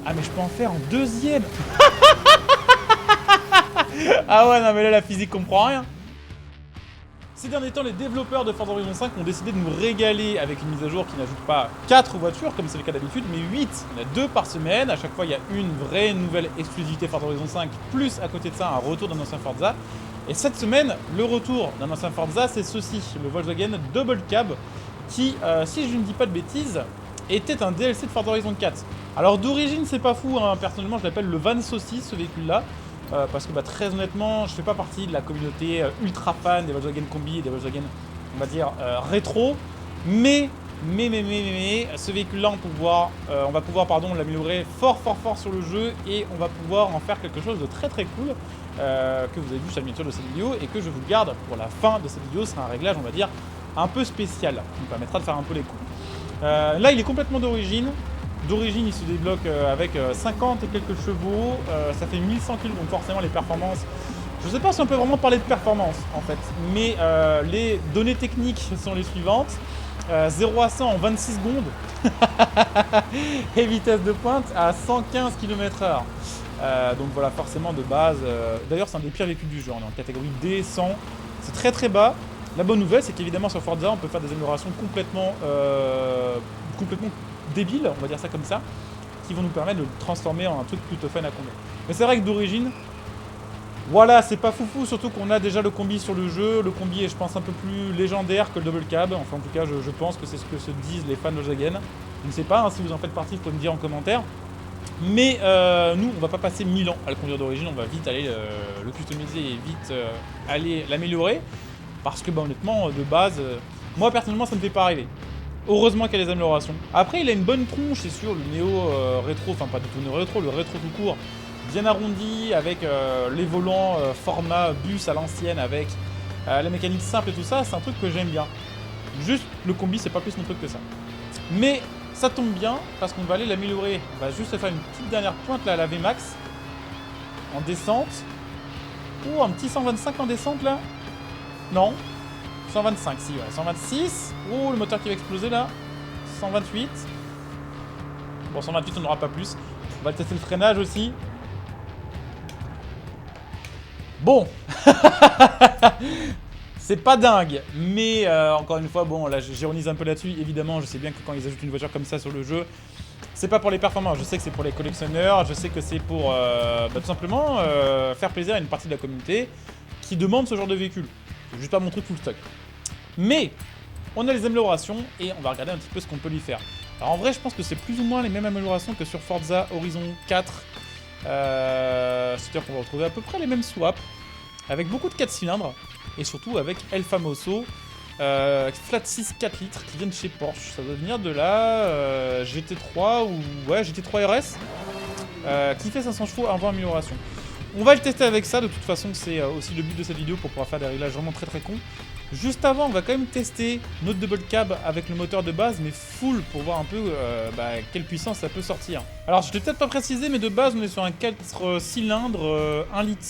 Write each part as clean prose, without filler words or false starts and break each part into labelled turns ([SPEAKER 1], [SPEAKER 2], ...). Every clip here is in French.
[SPEAKER 1] Ah mais je peux en faire en deuxième. Ah ouais, non mais là la physique comprend rien. Ces derniers temps, les développeurs de Forza Horizon 5 ont décidé de nous régaler avec une mise à jour qui n'ajoute pas 4 voitures, comme c'est le cas d'habitude, mais 8. Il y en a 2 par semaine. À chaque fois, il y a une vraie nouvelle exclusivité Forza Horizon 5, plus à côté de ça, un retour d'un ancien Forza. Et cette semaine, le retour d'un ancien Forza, c'est ceci, le Volkswagen Double Cab, qui, si je ne dis pas de bêtises, était un DLC de Forza Horizon 4. Alors d'origine, c'est pas fou, hein. Personnellement, je l'appelle le Van Saucisse, ce véhicule-là. Parce que très honnêtement, je fais pas partie de la communauté ultra fan des Volkswagen Combi et des Volkswagen, on va dire, rétro. Mais, ce véhicule-là, on va pouvoir l'améliorer fort sur le jeu et on va pouvoir en faire quelque chose de très cool que vous avez vu sur la miniature de cette vidéo et que je vous garde pour la fin de cette vidéo. Ce sera un réglage, on va dire, un peu spécial qui nous permettra de faire un peu les coups. Là, il est complètement d'origine. D'origine, il se débloque avec 50 et quelques chevaux, ça fait 1100 kg, donc forcément les performances... Je sais pas si on peut vraiment parler de performance en fait, mais les données techniques sont les suivantes. 0 à 100 en 26 secondes et vitesse de pointe à 115 km/h. Donc voilà, forcément de base... D'ailleurs, c'est un des pires véhicules du jeu, on est en catégorie D, 100, c'est très bas. La bonne nouvelle, c'est qu'évidemment sur Forza, on peut faire des améliorations complètement débiles, on va dire ça comme ça, qui vont nous permettre de le transformer en un truc plutôt fun à conduire. Mais c'est vrai que d'origine, voilà, c'est pas foufou, surtout qu'on a déjà le combi sur le jeu. Le combi est, je pense, un peu plus légendaire que le double cab. Enfin, en tout cas, je pense que c'est ce que se disent les fans de Volkswagen. Je ne sais pas, hein, si vous en faites partie, vous pouvez me dire en commentaire. Mais nous, on va pas passer 1000 ans à le conduire d'origine, on va vite aller le customiser et vite aller l'améliorer. Parce que, honnêtement, de base, moi personnellement, ça ne me fait pas rêver. Heureusement qu'il y a des améliorations. Après, il a une bonne tronche, c'est sûr, le Néo rétro, enfin pas du tout le Néo rétro, le rétro tout court, bien arrondi, avec les volants format bus à l'ancienne, avec la mécanique simple et tout ça, c'est un truc que j'aime bien. Juste, le combi, c'est pas plus mon truc que ça. Mais ça tombe bien, parce qu'on va aller l'améliorer. On va juste faire une petite dernière pointe là à la VMAX, en descente. Oh, un petit 125 en descente là. Non, 125, si, ouais. 126. Oh, le moteur qui va exploser là. 128. Bon, 128, on n'aura pas plus. On va tester le freinage aussi. Bon. C'est pas dingue. Mais encore une fois, bon, là, j'ironise un peu là-dessus. Évidemment, je sais bien que quand ils ajoutent une voiture comme ça sur le jeu, c'est pas pour les performances. Je sais que c'est pour les collectionneurs. Je sais que c'est pour tout simplement faire plaisir à une partie de la communauté qui demande ce genre de véhicule. C'est juste pas mon truc full stock. Mais on a les améliorations et on va regarder un petit peu ce qu'on peut lui faire. Alors en vrai, je pense que c'est plus ou moins les mêmes améliorations que sur Forza Horizon 4. C'est-à-dire qu'on va retrouver à peu près les mêmes swaps, avec beaucoup de 4 cylindres, et surtout avec El Famoso, Flat 6 4 litres qui viennent chez Porsche. Ça doit venir de la GT3 ou ouais, GT3 RS, qui fait 500 chevaux avant amélioration. On va le tester avec ça, de toute façon c'est aussi le but de cette vidéo pour pouvoir faire des réglages vraiment très cons. Juste avant, on va quand même tester notre double cab avec le moteur de base, mais full, pour voir un peu quelle puissance ça peut sortir. Alors je l'ai peut-être pas précisé, mais de base on est sur un 4 cylindres 1,5 litre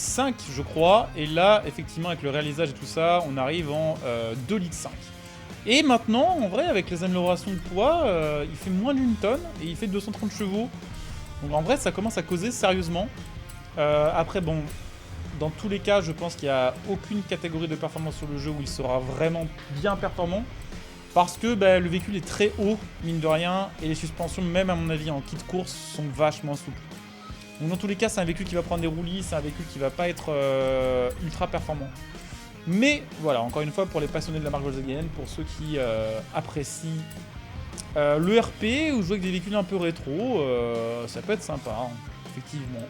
[SPEAKER 1] je crois, et là effectivement avec le réalisage et tout ça, on arrive en 2,5 litres. Et maintenant, en vrai, avec les améliorations de poids, il fait moins d'une tonne et il fait 230 chevaux. Donc en vrai, ça commence à causer sérieusement. Après, bon, dans tous les cas, je pense qu'il n'y a aucune catégorie de performance sur le jeu où il sera vraiment bien performant. Parce que le véhicule est très haut, mine de rien, et les suspensions, même à mon avis en kit course, sont vachement souples. Donc dans tous les cas, c'est un véhicule qui va prendre des roulis, c'est un véhicule qui va pas être ultra performant. Mais voilà, encore une fois, pour les passionnés de la marque Volkswagen, pour ceux qui apprécient le RP ou jouer avec des véhicules un peu rétro, ça peut être sympa, hein, effectivement.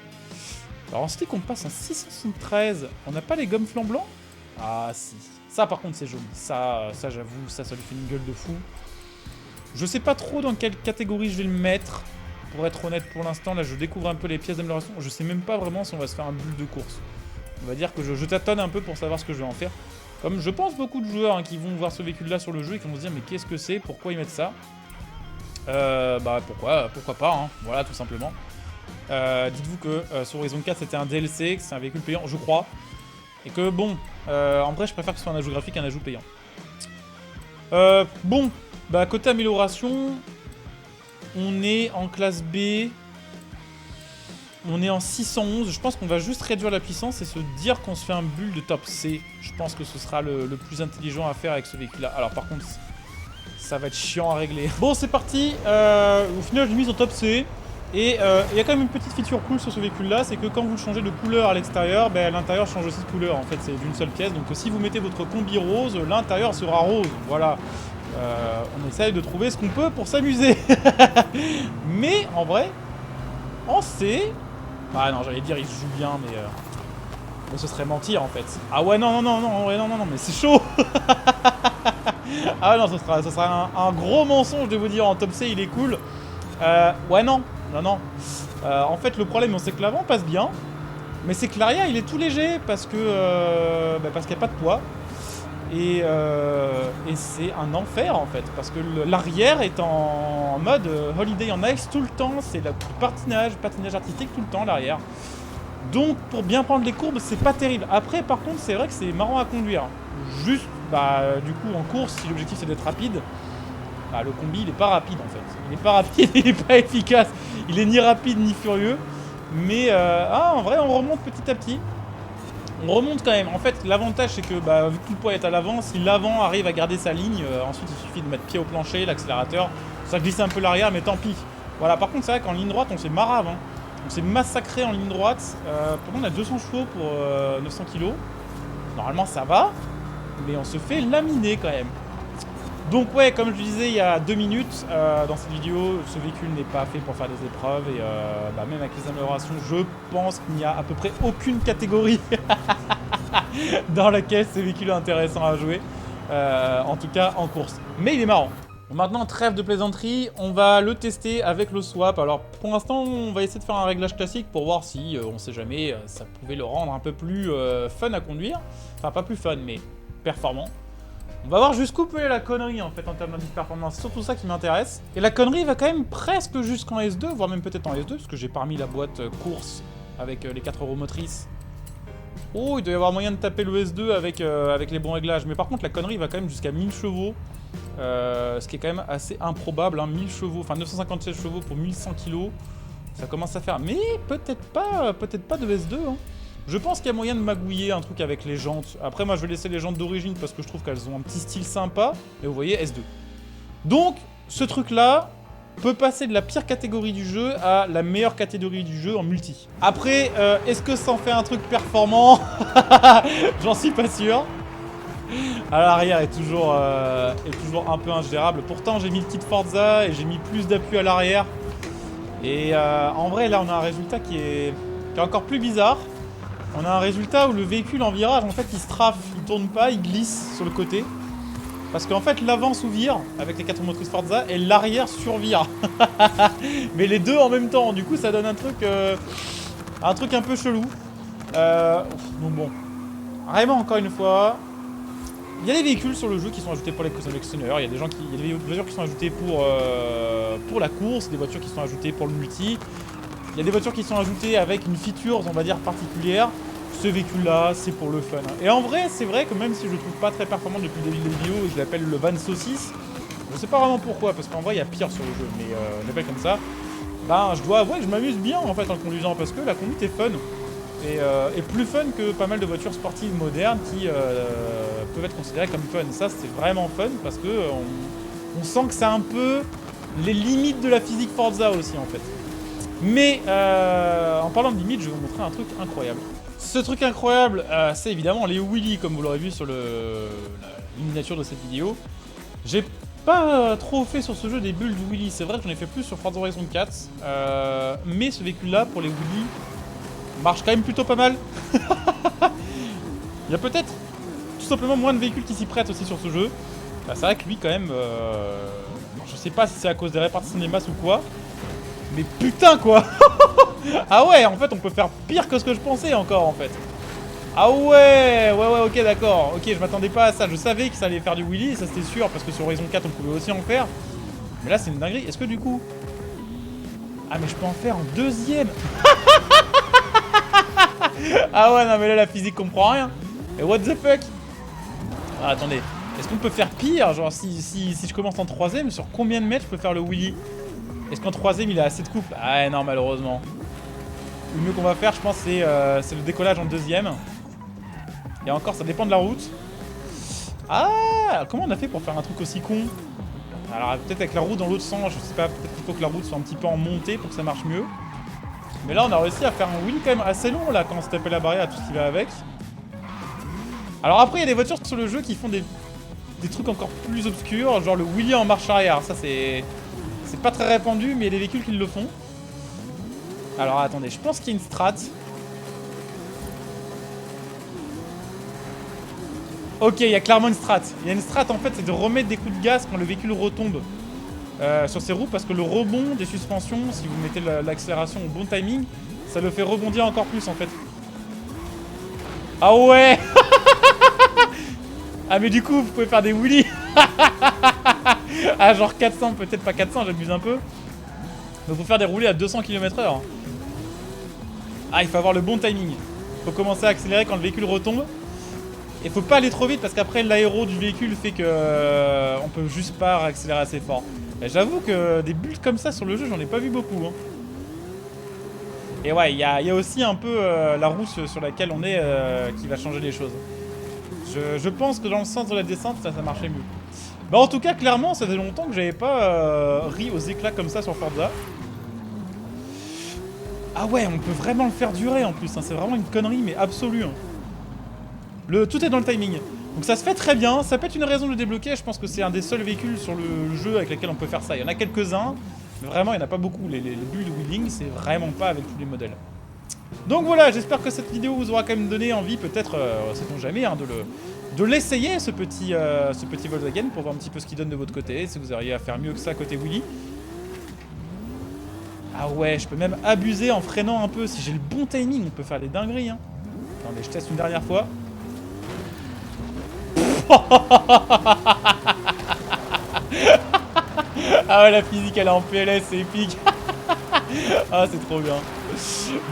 [SPEAKER 1] Alors on se dit qu'on passe en 673, on n'a pas les gommes flancs blancs? Ah si, ça par contre c'est joli, ça j'avoue, ça lui fait une gueule de fou. Je sais pas trop dans quelle catégorie je vais le mettre, pour être honnête pour l'instant, là je découvre un peu les pièces d'amélioration, je sais même pas vraiment si on va se faire un bulle de course. On va dire que je tâtonne un peu pour savoir ce que je vais en faire. Comme je pense beaucoup de joueurs qui vont voir ce véhicule là sur le jeu et qui vont se dire mais qu'est-ce que c'est, pourquoi ils mettent ça? Pourquoi pas, hein, voilà tout simplement. Dites-vous que sur Horizon 4 c'était un DLC, que c'est un véhicule payant, je crois. Et que bon, en vrai je préfère que ce soit un ajout graphique qu'un ajout payant. Côté amélioration, on est en classe B. On est en 611. Je pense qu'on va juste réduire la puissance et se dire qu'on se fait un build de top C. Je pense que ce sera le plus intelligent à faire avec ce véhicule-là. Alors par contre, ça va être chiant à régler. Bon, c'est parti. Au final, je l'ai mise en top C. Et il y a quand même une petite feature cool sur ce véhicule-là, c'est que quand vous le changez de couleur à l'extérieur, ben, l'intérieur change aussi de couleur. En fait, c'est d'une seule pièce. Donc si vous mettez votre combi rose, l'intérieur sera rose. Voilà. On essaye de trouver ce qu'on peut pour s'amuser. Mais en vrai, on sait... Ah non, j'allais dire il joue bien, mais ce serait mentir en fait. Ah ouais, non, mais c'est chaud. Ah non, ce sera un gros mensonge de vous dire en top C il est cool. Ouais, non. En fait, le problème, c'est que l'avant passe bien, mais c'est que l'arrière il est tout léger parce qu'il n'y a pas de poids. Et c'est un enfer en fait, parce que l'arrière est en mode Holiday on Ice tout le temps, c'est le patinage artistique tout le temps l'arrière. Donc pour bien prendre les courbes, c'est pas terrible. Après par contre, c'est vrai que c'est marrant à conduire. Juste, du coup en course, si l'objectif c'est d'être rapide, le combi il est pas rapide en fait. Il est pas rapide, il est pas efficace, il est ni rapide ni furieux. Mais en vrai on remonte petit à petit. On remonte quand même. En fait, l'avantage, c'est que vu que tout le poids est à l'avant, si l'avant arrive à garder sa ligne, ensuite il suffit de mettre pied au plancher, l'accélérateur. Ça glisse un peu l'arrière, mais tant pis. Voilà, par contre, c'est vrai qu'en ligne droite, on s'est marave. Hein. On s'est massacré en ligne droite. Pourtant, on a 200 chevaux pour 900 kg. Normalement, ça va. Mais on se fait laminer quand même. Donc ouais, comme je disais il y a 2 minutes, dans cette vidéo, ce véhicule n'est pas fait pour faire des épreuves et même avec les améliorations, je pense qu'il n'y a à peu près aucune catégorie dans laquelle ce véhicule est intéressant à jouer, en tout cas en course. Mais il est marrant. Bon, maintenant, trêve de plaisanterie, on va le tester avec le swap. Alors pour l'instant, on va essayer de faire un réglage classique pour voir si, on sait jamais, ça pouvait le rendre un peu plus fun à conduire. Enfin pas plus fun, mais performant. On va voir jusqu'où peut aller la connerie en fait en termes d'indice performance, c'est surtout ça qui m'intéresse. Et la connerie va quand même presque jusqu'en S2, voire même peut-être en S2, parce que j'ai pas remis la boîte course avec les 4 roues motrices. Oh, il doit y avoir moyen de taper le S2 avec les bons réglages, mais par contre la connerie va quand même jusqu'à 1000 chevaux, ce qui est quand même assez improbable, hein, 1000 chevaux, enfin 957 chevaux pour 1100 kg, ça commence à faire, mais peut-être pas de S2, hein. Je pense qu'il y a moyen de magouiller un truc avec les jantes. Après, moi, je vais laisser les jantes d'origine parce que je trouve qu'elles ont un petit style sympa. Et vous voyez, S2. Donc, ce truc-là peut passer de la pire catégorie du jeu à la meilleure catégorie du jeu en multi. Après, est-ce que ça en fait un truc performant? J'en suis pas sûr. À l'arrière est toujours un peu ingérable. Pourtant, j'ai mis le kit Forza et j'ai mis plus d'appui à l'arrière. Et en vrai, là, on a un résultat qui est encore plus bizarre. On a un résultat où le véhicule en virage, en fait, il se trafe, il tourne pas, il glisse sur le côté. Parce qu'en fait, l'avant sous-vire avec les 4 motrices Forza et l'arrière survire. Mais les deux en même temps, du coup, ça donne un truc un peu chelou. Donc bon, vraiment, encore une fois, il y a des véhicules sur le jeu qui sont ajoutés pour les collectionneurs. Il y a des voitures qui sont ajoutées pour la course, des voitures qui sont ajoutées pour le multi. Il y a des voitures qui sont ajoutées avec une feature, on va dire, particulière. Ce véhicule-là, c'est pour le fun. Et en vrai, c'est vrai que même si je le trouve pas très performant depuis le début de la vidéo et que je l'appelle le van saucisse, je sais pas vraiment pourquoi, parce qu'en vrai, il y a pire sur le jeu, mais on l'appelle comme ça. Je dois avouer que je m'amuse bien en fait en conduisant, parce que la conduite est fun. Et plus fun que pas mal de voitures sportives modernes qui peuvent être considérées comme fun. Ça, c'est vraiment fun, parce que on sent que c'est un peu les limites de la physique Forza aussi, en fait. Mais en parlant de limite, je vais vous montrer un truc incroyable. Ce truc incroyable, c'est évidemment les wheelies, comme vous l'aurez vu sur la miniature de cette vidéo. J'ai pas trop fait sur ce jeu des builds wheelies, c'est vrai que j'en ai fait plus sur Forza Horizon 4. Mais ce véhicule-là, pour les wheelies, marche quand même plutôt pas mal. Il y a peut-être tout simplement moins de véhicules qui s'y prêtent aussi sur ce jeu. C'est vrai que lui, quand même, je sais pas si c'est à cause des répartitions des masses ou quoi. Mais putain quoi. Ah ouais, en fait on peut faire pire que ce que je pensais encore en fait. Ah ouais, ok d'accord. Ok, je m'attendais pas à ça. Je savais que ça allait faire du wheelie, ça c'était sûr, parce que sur Horizon 4 on pouvait aussi en faire. Mais là c'est une dinguerie. Est-ce que du coup... Ah mais je peux en faire en deuxième. Ah ouais, non mais là la physique comprend rien. Et what the fuck. Ah attendez, est-ce qu'on peut faire pire? Genre si je commence en troisième, sur combien de mètres je peux faire le wheelie? Est-ce qu'en troisième il a assez de couple? Ah non malheureusement. Le mieux qu'on va faire, je pense, c'est le décollage en deuxième. Et encore, ça dépend de la route. Ah, comment on a fait pour faire un truc aussi con? Alors peut-être avec la route dans l'autre sens, je sais pas, peut-être qu'il faut que la route soit un petit peu en montée pour que ça marche mieux. Mais là on a réussi à faire un win quand même assez long là quand on se tapait la barrière à tout ce qui va avec. Alors après il y a des voitures sur le jeu qui font des trucs encore plus obscurs, genre le wheelie en marche arrière, ça c'est pas très répandu mais il y a des véhicules qui le font. Alors attendez, je pense qu'il y a une strat. Ok, il y a clairement une strat. Il y a une strat en fait, c'est de remettre des coups de gaz quand le véhicule retombe sur ses roues parce que le rebond des suspensions, si vous mettez l'accélération au bon timing, ça le fait rebondir encore plus en fait. Ah ouais. Ah mais du coup, vous pouvez faire des wheelies. Ah genre 400, peut-être pas 400, j'abuse un peu. Donc faut faire des roulés à 200 km/h. Ah, il faut avoir le bon timing. Faut commencer à accélérer quand le véhicule retombe. Et faut pas aller trop vite parce qu'après l'aéro du véhicule fait que on peut juste pas accélérer assez fort. J'avoue que des bulles comme ça sur le jeu, j'en ai pas vu beaucoup. Hein. Et ouais, il y a aussi un peu la roue sur laquelle on est qui va changer les choses. Je pense que dans le sens de la descente, ça marchait mieux. Bah en tout cas, clairement, ça faisait longtemps que j'avais pas ri aux éclats comme ça sur Forza. Ah ouais, on peut vraiment le faire durer en plus. Hein. C'est vraiment une connerie, mais absolue. Hein. Tout est dans le timing. Donc ça se fait très bien, ça peut être une raison de le débloquer, je pense que c'est un des seuls véhicules sur le jeu avec lesquels on peut faire ça. Il y en a quelques-uns, mais vraiment il n'y en a pas beaucoup. Les bulles de wheeling, c'est vraiment pas avec tous les modèles. Donc voilà, j'espère que cette vidéo vous aura quand même donné envie, peut-être, sait-on jamais, hein, de l'essayer, ce petit Volkswagen, pour voir un petit peu ce qu'il donne de votre côté, si vous arrivez à faire mieux que ça côté wheelie. Ah ouais, je peux même abuser en freinant un peu, si j'ai le bon timing, on peut faire des dingueries. Hein. Attendez, je teste une dernière fois. Ah ouais, la physique elle est en PLS, c'est épique. Ah c'est trop bien.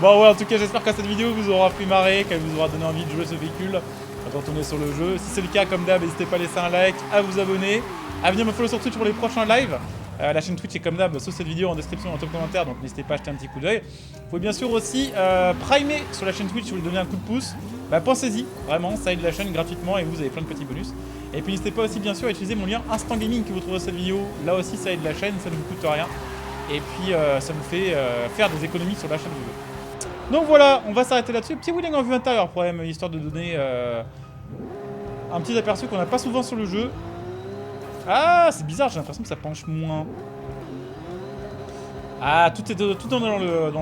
[SPEAKER 1] Bon ouais, en tout cas j'espère que cette vidéo vous aura fait marrer, qu'elle vous aura donné envie de jouer ce véhicule quand on est sur le jeu. Si c'est le cas, comme d'hab, n'hésitez pas à laisser un like, à vous abonner, à venir me follow sur Twitch pour les prochains lives. La chaîne Twitch est comme d'hab sous cette vidéo en description, en top commentaire, donc n'hésitez pas à jeter un petit coup d'œil. Vous pouvez bien sûr aussi primer sur la chaîne Twitch si vous voulez donner un coup de pouce. Bah pensez-y, vraiment, ça aide la chaîne gratuitement et vous avez plein de petits bonus. Et puis n'hésitez pas aussi bien sûr à utiliser mon lien Instant Gaming que vous trouvez dans cette vidéo. Là aussi ça aide la chaîne, ça ne vous coûte rien. Et puis ça vous fait faire des économies sur l'achat de vidéos. Donc voilà, on va s'arrêter là-dessus. Petit wheeling en vue intérieure, problème, histoire de donner un petit aperçu qu'on n'a pas souvent sur le jeu. Ah, c'est bizarre, j'ai l'impression que ça penche moins. Ah, tout est dans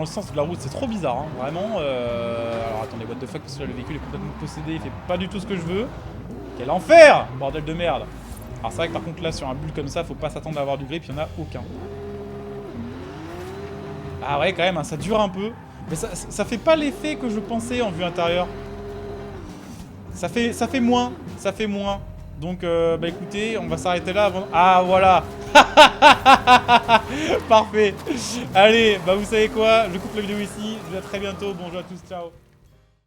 [SPEAKER 1] le sens de la route, c'est trop bizarre, hein, vraiment. Alors attendez, what the fuck, parce que là, le véhicule est complètement possédé, il fait pas du tout ce que je veux. Quel enfer, bordel de merde. Alors c'est vrai que par contre là, sur un bulle comme ça, faut pas s'attendre à avoir du grip, il y en a aucun. Ah ouais, quand même, hein, ça dure un peu. Mais ça fait pas l'effet que je pensais en vue intérieure. Ça fait moins, ça fait moins. Donc, bah écoutez, on va s'arrêter là avant... Ah, voilà. Parfait. Allez, bah vous savez quoi, je coupe la vidéo ici. Je vous dis à très bientôt. Bonjour à tous, ciao.